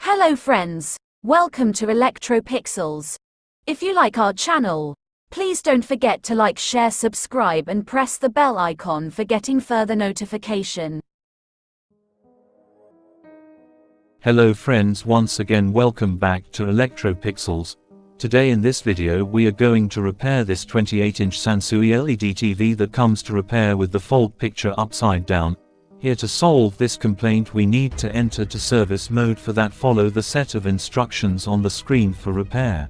Hello friends, welcome to ElectroPixels. If you like our channel, please don't forget to like, share, subscribe and press the bell icon for getting further notification. Hello friends, once again welcome back to ElectroPixels. Today in this video we are going to repair this 28-inch Sansui LED TV that comes to repair with the fold picture upside down. Here to solve this complaint we need to enter to service mode. For that, follow the set of instructions on the screen for repair.